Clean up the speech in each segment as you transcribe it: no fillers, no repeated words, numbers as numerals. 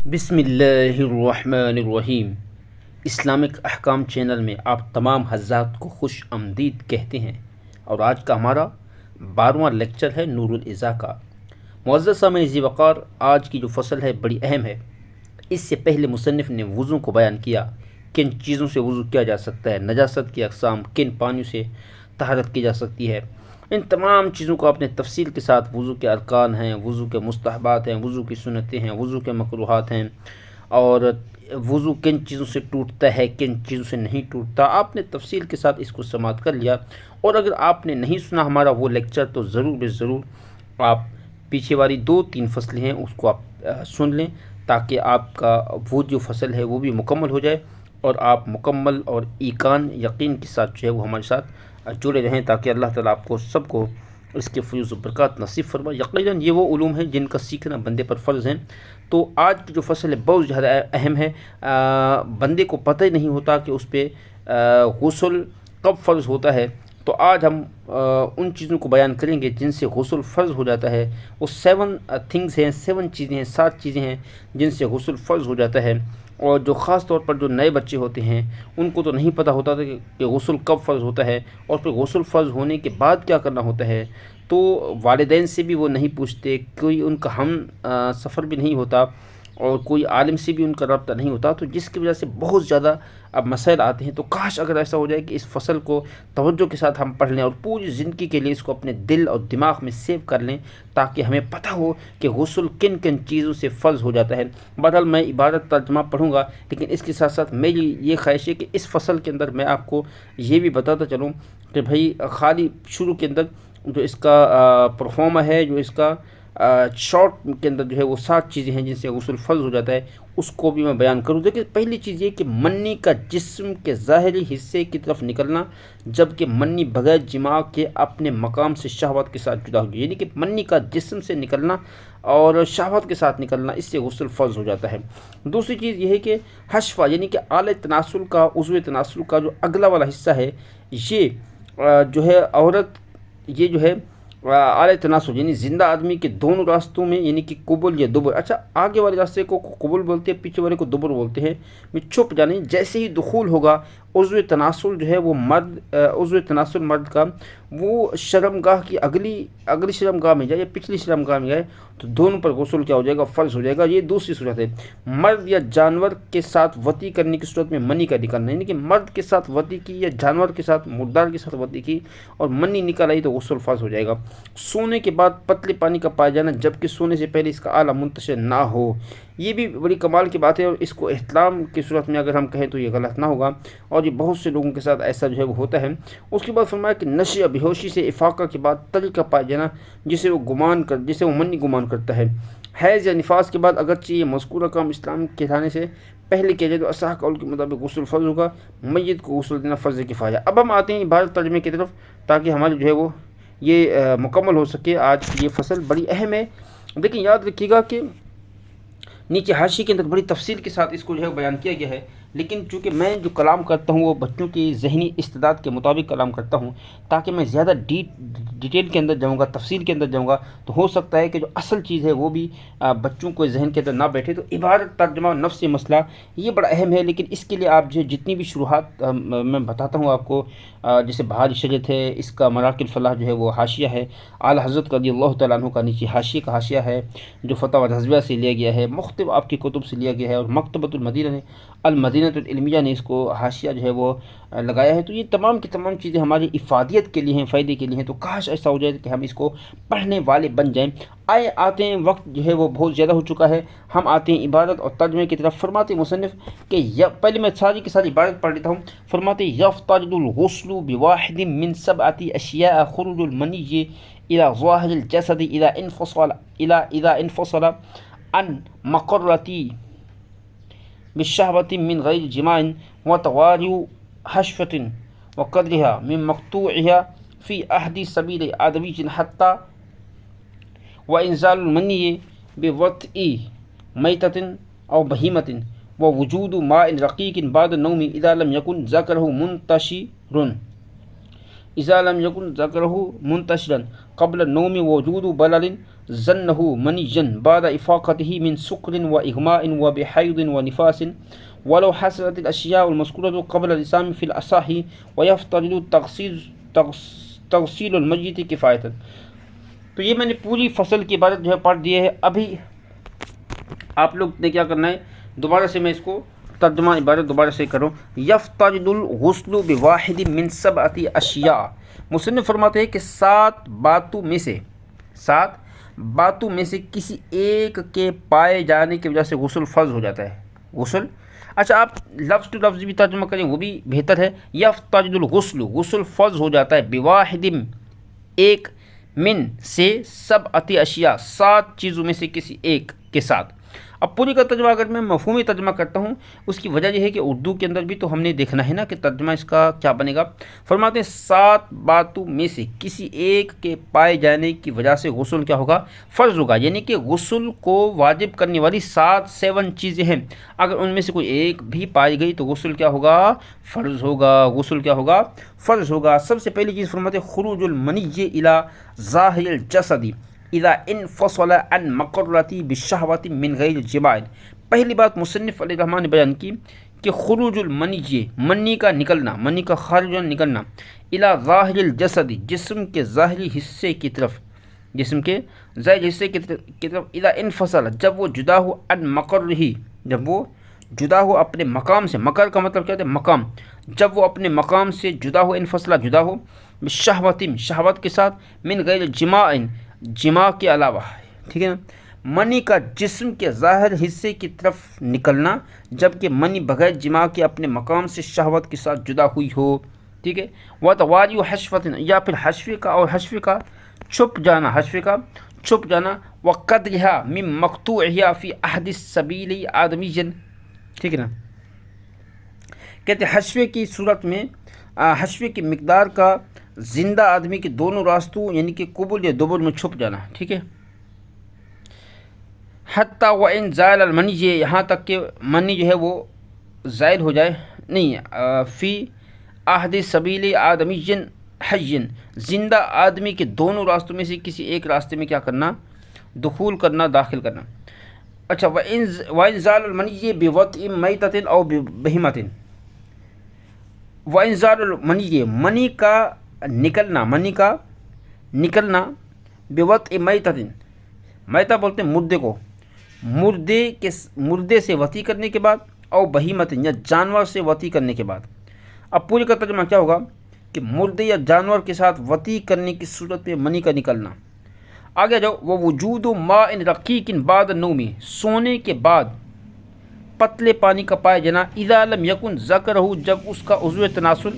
بسم اللہ الرحمن الرحیم۔ اسلامک احکام چینل میں آپ تمام حضرات کو خوش آمدید کہتے ہیں، اور آج کا ہمارا 12واں لیکچر ہے نور العزا کا۔ معزز سامعین ذی وقار، آج کی جو فصل ہے بڑی اہم ہے۔ اس سے پہلے مصنف نے وضو کو بیان کیا، کن چیزوں سے وضو کیا جا سکتا ہے، نجاست کی اقسام، کن پانیوں سے طہارت کی جا سکتی ہے۔ ان تمام چیزوں کو آپ نے تفصیل کے ساتھ، وضو کے ارکان ہیں، وضو کے مستحبات ہیں، وضو کی سنتیں ہیں، وضو کے مکروہات ہیں، اور وضو کن چیزوں سے ٹوٹتا ہے، کن چیزوں سے نہیں ٹوٹتا، آپ نے تفصیل کے ساتھ اس کو سماعت کر لیا۔ اور اگر آپ نے نہیں سنا ہمارا وہ لیکچر تو ضرور آپ پیچھے والی 2-3 فصلیں ہیں اس کو آپ سن لیں، تاکہ آپ کا وہ جو فصل ہے وہ بھی مکمل ہو جائے، اور آپ مکمل اور ایقان یقین کے ساتھ جو ہے وہ ہمارے ساتھ جڑے رہیں، تاکہ اللہ تعالیٰ آپ کو سب کو اس کے فیوز و برکات نصیب فرمائے۔ یقیناً یہ وہ علوم ہیں جن کا سیکھنا بندے پر فرض ہے۔ تو آج کی جو فصل ہے بہت زیادہ اہم ہے۔ بندے کو پتہ ہی نہیں ہوتا کہ اس پہ غسل کب فرض ہوتا ہے۔ تو آج ہم ان چیزوں کو بیان کریں گے جن سے غسل فرض ہو جاتا ہے۔ وہ 7 تھنگز ہیں، 7 چیزیں ہیں، 7 چیزیں ہیں جن سے غسل فرض ہو جاتا ہے۔ اور جو خاص طور پر جو نئے بچے ہوتے ہیں ان کو تو نہیں پتہ ہوتا تھا کہ غسل کب فرض ہوتا ہے، اور پھر غسل فرض ہونے کے بعد کیا کرنا ہوتا ہے۔ تو والدین سے بھی وہ نہیں پوچھتے، کوئی ان کا ہم سفر بھی نہیں ہوتا، اور کوئی عالم سے بھی ان کا رابطہ نہیں ہوتا، تو جس کی وجہ سے بہت زیادہ اب مسائل آتے ہیں۔ تو کاش اگر ایسا ہو جائے کہ اس فصل کو توجہ کے ساتھ ہم پڑھ لیں اور پوری زندگی کے لیے اس کو اپنے دل اور دماغ میں سیو کر لیں، تاکہ ہمیں پتہ ہو کہ غسل کن کن چیزوں سے فرض ہو جاتا ہے۔ بہرحال میں عبارت ترجمہ پڑھوں گا، لیکن اس کے ساتھ ساتھ میری یہ خواہش ہے کہ اس فصل کے اندر میں آپ کو یہ بھی بتاتا چلوں کہ بھائی خالی شروع کے اندر جو اس کا پرفارما ہے، جو اس کا شارٹ کے اندر جو ہے وہ 7 چیزیں ہیں جن سے غسل فرض ہو جاتا ہے، اس کو بھی میں بیان کروں۔ دیکھیں، پہلی چیز یہ کہ منی کا جسم کے ظاہری حصے کی طرف نکلنا، جبکہ منی بغیر جماع کے اپنے مقام سے شہوت کے ساتھ جدا ہو جائے، یعنی کہ منی کا جسم سے نکلنا اور شہوت کے ساتھ نکلنا، اس سے غسل فرض ہو جاتا ہے۔ دوسری چیز یہ ہے کہ حشفہ، یعنی کہ آلہ تناسل کا، عضو تناسل کا جو اگلا والا حصہ ہے، یہ جو ہے عورت، یہ جو ہے آلہ تناسل یعنی زندہ آدمی کے دونوں راستوں میں، یعنی کہ قبل یا دبر، اچھا آگے والے راستے کو قبل بولتے ہیں، پیچھے والے کو دبر بولتے ہیں، میں چھپ جانے، جیسے ہی دخول ہوگا عضو تناسل جو ہے وہ عضو تناسل مرد کا، وہ شرمگاہ کی اگلی شرمگاہ میں جائے یا پچھلی شرمگاہ میں جائے، تو دونوں پر غسل کیا ہو جائے گا، فرض ہو جائے گا۔ یہ دوسری صورت ہے۔ مرد یا جانور کے ساتھ وطی کرنے کی صورت میں منی کا نکلنا، یعنی کہ مرد کے ساتھ وطی کی یا جانور کے ساتھ، مردار کے ساتھ وطی کی اور منی نکل آئی تو غسل فرض ہو جائے گا۔ سونے کے بعد پتلے پانی کا پایا جانا، جبکہ سونے سے پہلے اس کا آلہ منتشر نہ ہو، یہ بھی بڑی کمال کی بات ہے، اور اس کو احتلام کی صورت میں اگر ہم کہیں تو یہ غلط نہ ہوگا، اور یہ بہت سے لوگوں کے ساتھ ایسا جو ہے وہ ہوتا ہے۔ اس کے بعد فرمایا کہ نشے یا بے ہوشی سے افاقہ کے بعد تری کا پایا جانا، جسے وہ منی گمان کرتا ہے۔ حیض یا نفاس کے بعد اگرچہ یہ مذکورہ کام اسلام کے لانے سے پہلے کیا جائے تو اصح قول کے مطابق غسل فرض ہوگا، میت کو غسل دینا فرض کفایہ۔ اب ہم آتے ہیں عبارت ترجمے کی طرف، تاکہ ہماری جو ہے وہ یہ مکمل ہو سکے۔ آج کی یہ فصل بڑی اہم ہے۔ لیکن یاد رکھیے گا کہ نیچے حاشیے کے اندر بڑی تفصیل کے ساتھ اس کو جو ہے بیان کیا گیا ہے، لیکن چونکہ میں جو کلام کرتا ہوں وہ بچوں کی ذہنی استعداد کے مطابق کلام کرتا ہوں، تاکہ میں زیادہ ڈیٹیل کے اندر جاؤں گا، تفصیل کے اندر جاؤں گا، تو ہو سکتا ہے کہ جو اصل چیز ہے وہ بھی بچوں کو ذہن کے اندر نہ بیٹھے۔ تو عبارت ترجمہ نفس مسئلہ یہ بڑا اہم ہے، لیکن اس کے لیے آپ جو جتنی بھی شروحات میں بتاتا ہوں آپ کو، جیسے بہار شجرت ہے، اس کا مراکل فلاح جو ہے وہ حاشیہ ہے، اعلیٰ حضرت رضی اللہ تعالیٰ عنہ کا نیچے حاشیے کا حاشیہ ہے جو فتاوی رضویہ سے لیا گیا ہے، مختلف آپ کی کتب سے لیا گیا ہے، اور مکتبۃ المدینہ العلمیہ نے اس کو حاشیہ جو ہے وہ لگایا ہے۔ تو یہ تمام کی تمام چیزیں ہماری افادیت کے لیے ہیں، فائدے کے لیے ہیں۔ تو کاش ایسا ہو جائے کہ ہم اس کو پڑھنے والے بن جائیں۔ آتے ہیں، وقت جو ہے وہ بہت زیادہ ہو چکا ہے، ہم آتے ہیں عبارت اور ترجمے کی طرف۔ فرماتے مصنف کہ پہلے میں ساری کی ساری عبارت پڑھ لیتا ہوں۔ فرماتے یفترض الغسل بواحد من 7 اشیاء خروج المنی الى ظاہر الجسد اذا انفصل عن مقرتی بالشہوة من غیر جماع وتواری حشفة وقدرها من مقطوعها في أحد سبيل آدمي حتى وإنزال المني بوطء ميتة أو بهيمة ووجود ماء رقيق بعد النوم إذا لم يكن ذكره منتشرا قبل النوم ووجود بلل ظنه منيا بعد إفاقته من سكر وإغماء وبحيض ونفاس ولو حصلت الأشياء المذكورة قبل الإسلام في الأصح ويفترض تغسيل الميت كفاية. تو یہ میں نے پوری فصل کی عبارت جو ہے پڑھ دی ہے. ابھی آپ لوگ نے کیا کرنا ہے، دوبارہ سے میں اس کو ترجمہ عبارت دوبارہ سے کروں. یفترض الغسل بواحد من سبعۃ اشیاء. مصنف فرماتے ہیں کہ سات باتوں میں سے کسی ایک کے پائے جانے کی وجہ سے غسل فرض ہو جاتا ہے. غسل، اچھا آپ لفظ ٹو لفظ بھی ترجمہ کریں وہ بھی بہتر ہے. یفترض الغسل، غسل فرض ہو جاتا ہے، بواحد ایک، من سے، سبعۃ اشیاء سات چیزوں میں سے کسی ایک کے ساتھ. اب پوری کا ترجمہ اگر میں مفہومی ترجمہ کرتا ہوں، اس کی وجہ یہ ہے کہ اردو کے اندر بھی تو ہم نے دیکھنا ہے نا کہ ترجمہ اس کا کیا بنے گا. فرماتے ہیں سات باتوں میں سے کسی ایک کے پائے جانے کی وجہ سے غسل کیا ہوگا، فرض ہوگا. یعنی کہ غسل کو واجب کرنے والی 7 چیزیں ہیں، اگر ان میں سے کوئی ایک بھی پائی گئی تو غسل کیا ہوگا، فرض ہوگا. غسل کیا ہوگا، فرض ہوگا. سب سے پہلی چیز فرماتے ہیں خروج المنی الی ظاہر الجسد اذا انفصل عن مقرتی بالشہوۃ من غیر جماع. پہلی بات مصنف علیہ الرحمٰن نے بیان کی کہ خروج المنی، منی کا نکلنا، منی کا خارج نکلنا، الی ظاہر الجسد، جسم کے ظاہری حصے کی طرف، جسم کے ظاہری حصے کی طرف، اذا انفصل، جب وہ جدا ہو، عن مقرہ، جب وہ جدا ہو اپنے مقام سے. مقر کا مطلب کیا ہے، مقام. جب وہ اپنے مقام سے جدا ہو، انفصلہ جدا ہو، بالشہوۃ، شہوت کے ساتھ، من غیر جماع، جماع کے علاوہ. ٹھیک ہے نا. منی کا جسم کے ظاہر حصے کی طرف نکلنا، جبکہ منی بغیر جماع کے اپنے مقام سے شہوت کے ساتھ جدا ہوئی ہو. ٹھیک ہے. وتواری حشفۃ، یا پھر حشفے کا، اور حشفے کا چھپ جانا، حشفے کا چھپ جانا. وقدرها من مقطوعها فی احد السبیل آدمی. ٹھیک ہے نا. کہتے حشفے کی صورت میں، حشفے کی مقدار کا زندہ آدمی کے دونوں راستوں یعنی کہ قبل یا دبر میں چھپ جانا. ٹھیک ہے. حتیٰ وَإِن زَالَ المنی، یہاں تک کہ منی جو ہے وہ زائل ہو جائے، نہیں، فی احد سبیل آدمی حی، زندہ آدمی کے دونوں راستوں میں سے کسی ایک راستے میں کیا کرنا، دخول کرنا، داخل کرنا. اچھا، وَإِن زَالَ المنی بِوَطْءٍ مَيْتَةٍ أَوْ بِبَہِیمَةٍ. وَإِن زَالَ المنی، منی کا نکلنا، منی کا نکلنا، بِوَطْءٍ مَيْتَةٍ، میتہ بولتے ہیں مردے کو، مردے سے وطی کرنے کے بعد، او بہیمت، یا جانور سے وطی کرنے کے بعد. اب پورے کا ترجمہ کیا ہوگا کہ مردے یا جانور کے ساتھ وطی کرنے کی صورت میں منی کا نکلنا. آگے جاؤ. وہ وجود ماء رقیق بعد النوم، سونے کے بعد پتلے پانی کا پائے جانا، اذا لم یکن ذکرہ، جب اس کا عضو تناسل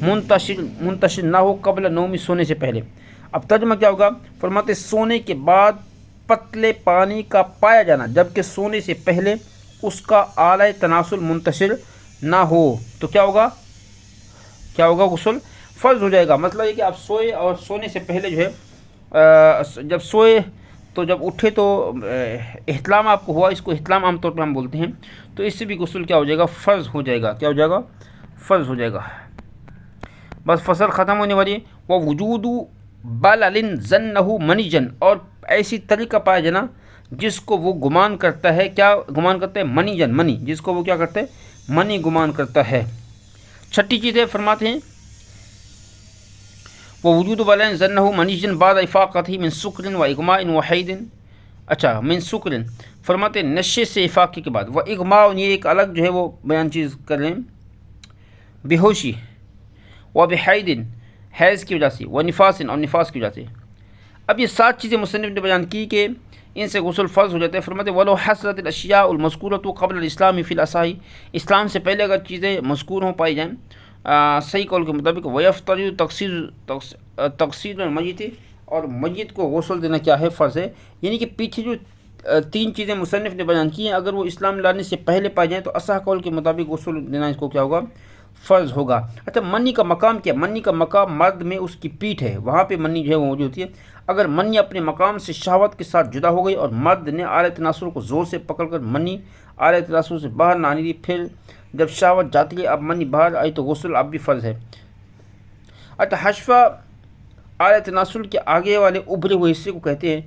منتشر نہ ہو، قبل النوم، سونے سے پہلے. اب ترجمہ کیا ہوگا، فرماتے سونے کے بعد پتلے پانی کا پایا جانا، جبکہ سونے سے پہلے اس کا اعلی تناسل منتشر نہ ہو، تو کیا ہوگا، غسل فرض ہو جائے گا. مطلب یہ کہ آپ سوئے اور سونے سے پہلے جو ہے، جب سوئے تو جب اٹھے تو احتلام آپ کو ہوا، اس کو احتلام عام طور پہ ہم بولتے ہیں، تو اس سے بھی غسل کیا ہو جائے گا، فرض ہو جائے گا. کیا ہو جائے گا، فرض ہو جائے گا. بس فصل ختم ہونے والی ہے. وہ وجود بلل ظنہ منیجن، اور ایسی طریقہ پایا جانا جس کو وہ گمان کرتا ہے، کیا گمان کرتا ہے، منیجن، منی، جس کو وہ کیا کرتا ہے، منی گمان کرتا ہے. چھٹی چیز ہے، فرماتے ہیں وہ وجود بلل ظنہ منیجن بعد افاقتہ من سکر و اغماء و حید. اچھا، من سکر فرماتے ہیں نشے سے افاقے کے بعد، وہ اغماء، یہ ایک الگ جو ہے وہ بیان چیز کر رہے ہیں، بے ہوشی، و بحید، حیض کی وجہ سے، و نفاس، اور نفاس کی وجہ سے. اب یہ 7 چیزیں مصنف نے بیان کی کہ ان سے غسل فرض ہو جاتا ہے. فرماتے ولو حصلت الاشیاء المذکورۃ قبل الاسلام فی الاصح، اسلام سے پہلے اگر چیزیں مذکور ہوں، پائی جائیں، صحیح قول کے مطابق، ویفترض تغسیل المیت، اور میت کو غسل دینا کیا ہے، فرض ہے. یعنی کہ پیچھے جو 3 چیزیں مصنف نے بیان کی ہیں، اگر وہ اسلام لانے سے پہلے پائی جائیں تو اصح قول کے مطابق غسل دینا اس کو کیا ہوگا، فرض ہوگا. اچھا، منی کا مقام کیا، منی کا مقام مرد میں اس کی پیٹھ ہے، وہاں پہ منی جو ہے وہ موجود ہوتی ہے. اگر منی اپنے مقام سے شہوت کے ساتھ جدا ہو گئی اور مرد نے اعلی تناسل کو زور سے پکڑ کر منی اعلی تناسل سے باہر نہ آنے دی، پھر جب شہوت جاتی ہے اب منی باہر آئی تو غسل اب بھی فرض ہے. اچھا، حشفہ اعلی تناسل کے آگے والے ابھرے ہوئے حصے کو کہتے ہیں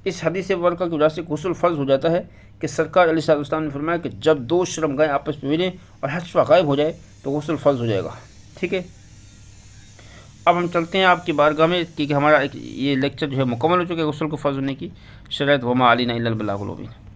اس حدیث مبارکہ کی وجہ سے غسل فرض ہو جاتا ہے کہ سرکار علیہ الصلوۃ والسلام نے فرمایا کہ جب دو شرمگاہیں آپس میں ملیں اور حشفہ غائب ہو جائے تو غسل فرض ہو جائے گا. ٹھیک ہے، اب ہم چلتے ہیں آپ کی بارگاہ میں، کیونکہ ہمارا یہ لیکچر جو ہے مکمل ہو چکا ہے غسل کو فرض ہونے کی شرائط. وما علینا الا البلاغ المبین.